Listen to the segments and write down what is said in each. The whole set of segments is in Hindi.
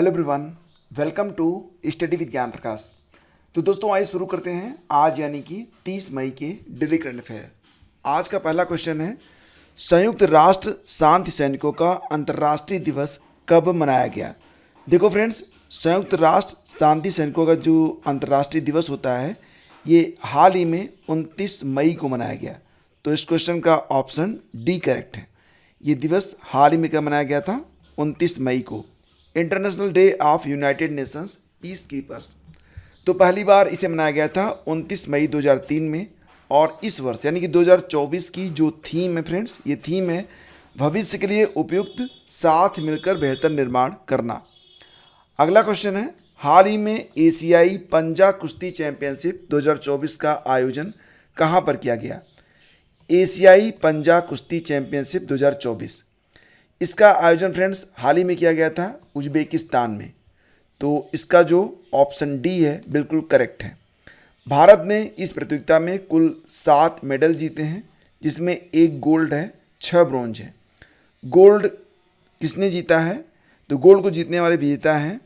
Hello everyone, welcome to study with Gyan Prakash. तो दोस्तों आइए शुरू करते हैं आज यानी कि 30 मई के डेली करंट अफेयर। आज का पहला क्वेश्चन है, संयुक्त राष्ट्र शांति सैनिकों का अंतर्राष्ट्रीय दिवस कब मनाया गया। देखो फ्रेंड्स, संयुक्त राष्ट्र शांति सैनिकों का जो अंतर्राष्ट्रीय दिवस होता है ये हाल ही में 29 मई को मनाया गया। तो इस क्वेश्चन का ऑप्शन डी करेक्ट है। ये दिवस हाल ही में कब मनाया गया था? 29 मई को, international day of United Nations peace keepers. तो पहली बार इसे मनाया गया था 29 मई 2003 में। और इस वर्ष यानी कि 2024 की जो थीम है फ्रेंड्स, ये थीम है भविष्य के लिए उपयुक्त, साथ मिलकर बेहतर निर्माण करना। अगला क्वेश्चन है, हाल ही में एशियाई पंजा कुश्ती चैंपियनशिप 2024 का आयोजन कहाँ पर किया गया? एशियाई पंजा कुश्ती चैंपियनशिप 2024, इसका आयोजन फ्रेंड्स हाल ही में किया गया था उज्बेकिस्तान में। तो इसका जो ऑप्शन डी है बिल्कुल करेक्ट है। भारत ने इस प्रतियोगिता में कुल 7 मेडल जीते हैं, जिसमें 1 गोल्ड है, 6 ब्रोंज है। गोल्ड किसने जीता है? तो गोल्ड को जीतने वाले विजेता हैं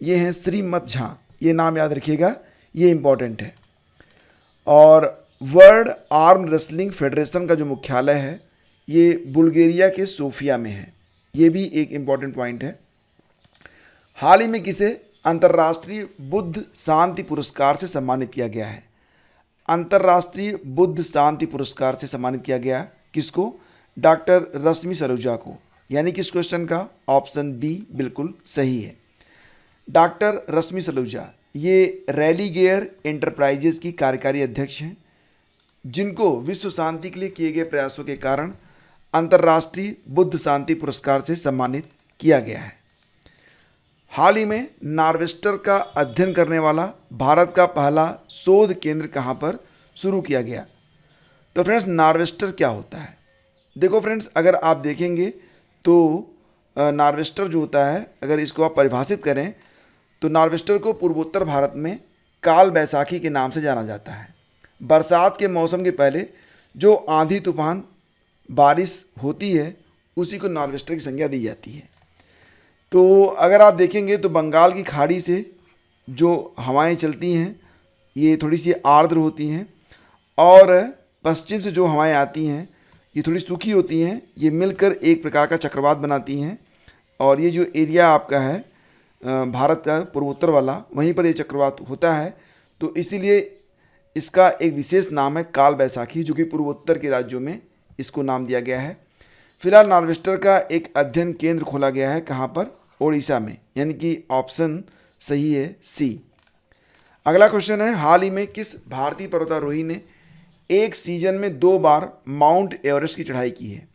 ये हैं श्रीमत झा, ये नाम याद रखिएगा, ये इम्पॉर्टेंट है। और वर्ल्ड आर्म रेसलिंग फेडरेशन का जो मुख्यालय है ये बुल्गारिया के सोफिया में है, ये भी एक इम्पॉर्टेंट पॉइंट है। हाल ही में किसे अंतर्राष्ट्रीय बुद्ध शांति पुरस्कार से सम्मानित किया गया है? अंतर्राष्ट्रीय बुद्ध शांति पुरस्कार से सम्मानित किया गया किसको? डॉक्टर रश्मि सरूजा को, यानी कि इस क्वेश्चन का ऑप्शन बी बिल्कुल सही है। डॉक्टर रश्मि सरूजा ये रैली गेयर एंटरप्राइजेज की कार्यकारी अध्यक्ष हैं, जिनको विश्व शांति के लिए किए गए प्रयासों के कारण अंतर्राष्ट्रीय बुद्ध शांति पुरस्कार से सम्मानित किया गया है। हाल ही में नार्वेस्टर का अध्ययन करने वाला भारत का पहला शोध केंद्र कहाँ पर शुरू किया गया? तो फ्रेंड्स, नार्वेस्टर क्या होता है? देखो फ्रेंड्स, अगर आप देखेंगे तो नार्वेस्टर जो होता है, अगर इसको आप परिभाषित करें तो नार्वेस्टर को पूर्वोत्तर भारत में काल बैसाखी के नाम से जाना जाता है। बरसात के मौसम के पहले जो आंधी तूफान बारिश होती है उसी को नार्वेस्टर की संज्ञा दी जाती है। तो अगर आप देखेंगे तो बंगाल की खाड़ी से जो हवाएं चलती हैं ये थोड़ी सी आर्द्र होती हैं, और पश्चिम से जो हवाएं आती हैं ये थोड़ी सूखी होती हैं, ये मिलकर एक प्रकार का चक्रवात बनाती हैं। और ये जो एरिया आपका है भारत का पूर्वोत्तर वाला, वहीं पर ये चक्रवात होता है। तो इसीलिए इसका एक विशेष नाम है काल बैसाखी, जो कि पूर्वोत्तर के राज्यों में इसको नाम दिया गया है। फिलहाल नार्वेस्टर का एक अध्ययन केंद्र खोला गया है, कहाँ पर? ओडिशा में, यानी कि ऑप्शन सही है सी। अगला क्वेश्चन है, हाल ही में किस भारतीय पर्वतारोही ने एक सीजन में 2 बार माउंट एवरेस्ट की चढ़ाई की है?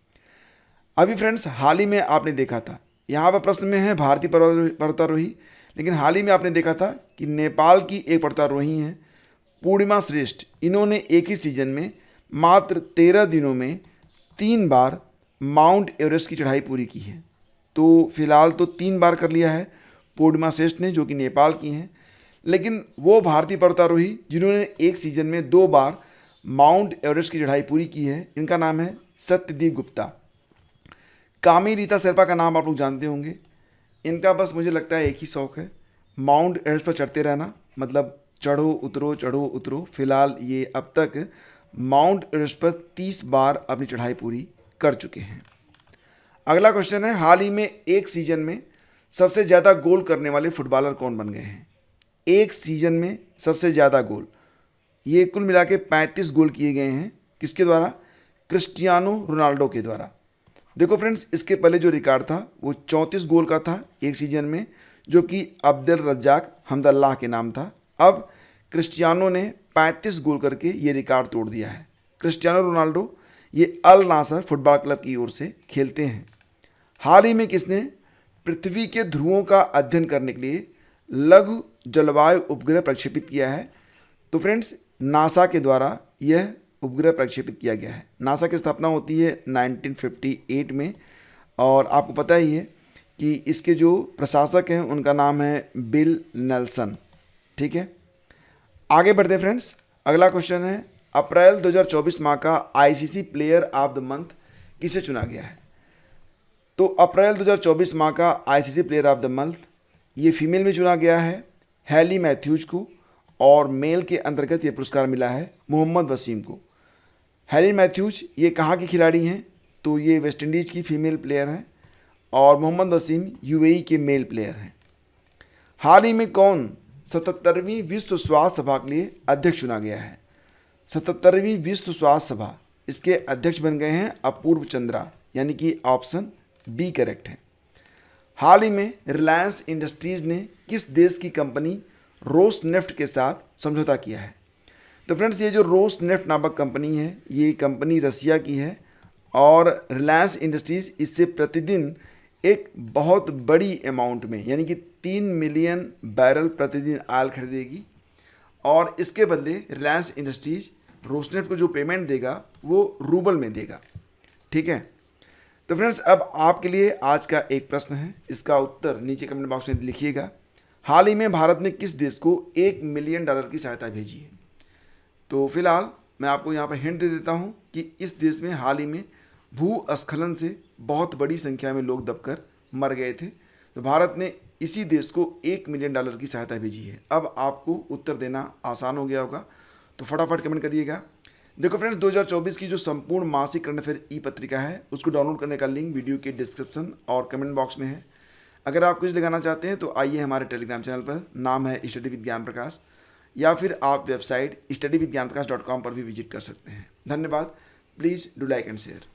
अभी फ्रेंड्स हाल ही में आपने देखा था, यहाँ पर प्रश्न में है भारतीय पर्वतारोही, लेकिन हाल ही में आपने देखा था कि नेपाल की एक पर्वतारोही हैं पूर्णिमा श्रेष्ठ, इन्होंने एक ही सीजन में मात्र 13 दिनों में 3 बार माउंट एवरेस्ट की चढ़ाई पूरी की है। तो फिलहाल तो 3 बार कर लिया है पूर्णिमा श्रेष्ठ ने, जो कि नेपाल की हैं। लेकिन वो भारतीय पर्वतारोही जिन्होंने एक सीजन में 2 बार माउंट एवरेस्ट की चढ़ाई पूरी की है, इनका नाम है सत्यदीप गुप्ता। कामी रीता शेरपा का नाम आप लोग जानते होंगे। इनका बस मुझे लगता है एक ही शौक़ है, माउंट एवरेस्ट पर चढ़ते रहना, मतलब चढ़ो उतरो। फिलहाल ये अब तक माउंट एवरेस्ट पर 30 बार अपनी चढ़ाई पूरी कर चुके हैं। अगला क्वेश्चन है, हाल ही में एक सीजन में सबसे ज़्यादा गोल करने वाले फुटबॉलर कौन बन गए हैं? एक सीजन में सबसे ज़्यादा गोल, ये कुल मिला के 35 गोल किए गए हैं। किसके द्वारा? क्रिस्टियानो रोनाल्डो के द्वारा। देखो फ्रेंड्स, इसके पहले जो रिकॉर्ड था वो 34 गोल का था एक सीजन में, जो कि अब्दुल रज्जाक हमदल्लाह के नाम था। अब क्रिस्टियानो ने 35 गोल करके ये रिकॉर्ड तोड़ दिया है। क्रिस्टियानो रोनाल्डो ये अल नासर फुटबॉल क्लब की ओर से खेलते हैं। हाल ही में किसने पृथ्वी के ध्रुवों का अध्ययन करने के लिए लघु जलवायु उपग्रह प्रक्षेपित किया है? तो फ्रेंड्स, नासा के द्वारा यह उपग्रह प्रक्षेपित किया गया है। नासा की स्थापना होती है 1958 में, और आपको पता ही है कि इसके जो प्रशासक हैं उनका नाम है बिल नेल्सन। ठीक है, आगे बढ़ते हैं फ्रेंड्स। अगला क्वेश्चन है, अप्रैल 2024 माह का ICC player of the month किसे चुना गया है? तो अप्रैल 2024 माह का ICC player of the month ये फीमेल में चुना गया है हैली मैथ्यूज को, और मेल के अंतर्गत ये पुरस्कार मिला है मोहम्मद वसीम को। हैली मैथ्यूज ये कहाँ की खिलाड़ी हैं? तो ये वेस्ट इंडीज़ की फीमेल प्लेयर हैं, और मोहम्मद वसीम यूएई के मेल प्लेयर हैं। हाल ही में कौन 77वीं विश्व स्वास्थ्य सभा के लिए अध्यक्ष चुना गया है? 77वीं विश्व स्वास्थ्य सभा, इसके अध्यक्ष बन गए हैं अपूर्व चंद्रा, यानी कि ऑप्शन बी करेक्ट है। हाल ही में रिलायंस इंडस्ट्रीज़ ने किस देश की कंपनी रोसनेफ्ट के साथ समझौता किया है? तो फ्रेंड्स, ये जो रोसनेफ्ट नामक कंपनी है, ये कंपनी रसिया की है, और रिलायंस इंडस्ट्रीज़ इससे प्रतिदिन एक बहुत बड़ी अमाउंट में, यानी कि 3 मिलियन बैरल प्रतिदिन ऑयल खरीदेगी, और इसके बदले रिलायंस इंडस्ट्रीज रोसनेफ्ट को जो पेमेंट देगा वो रूबल में देगा। ठीक है, तो फ्रेंड्स, अब आपके लिए आज का एक प्रश्न है, इसका उत्तर नीचे कमेंट बॉक्स में लिखिएगा। हाल ही में भारत ने किस देश को $1 मिलियन की सहायता भेजी है? तो फिलहाल मैं आपको यहाँ पर हिंट दे देता हूँ कि इस देश में हाल ही में भूस्खलन से बहुत बड़ी संख्या में लोग दबकर मर गए थे, तो भारत ने इसी देश को $1 मिलियन की सहायता भेजी है। अब आपको उत्तर देना आसान हो गया होगा, तो फटाफट कमेंट करिएगा। देखो फ्रेंड्स, 2024 की जो संपूर्ण मासिक करंट अफेयर ई पत्रिका है, उसको डाउनलोड करने का लिंक वीडियो के डिस्क्रिप्शन और कमेंट बॉक्स में है। अगर आप कुछ लगाना चाहते हैं तो आइए हमारे टेलीग्राम चैनल पर, नाम है स्टडी विद ज्ञान प्रकाश, या फिर आप वेबसाइट studyvidgyanprakash.com पर भी विजिट कर सकते हैं। धन्यवाद। Please do like and share.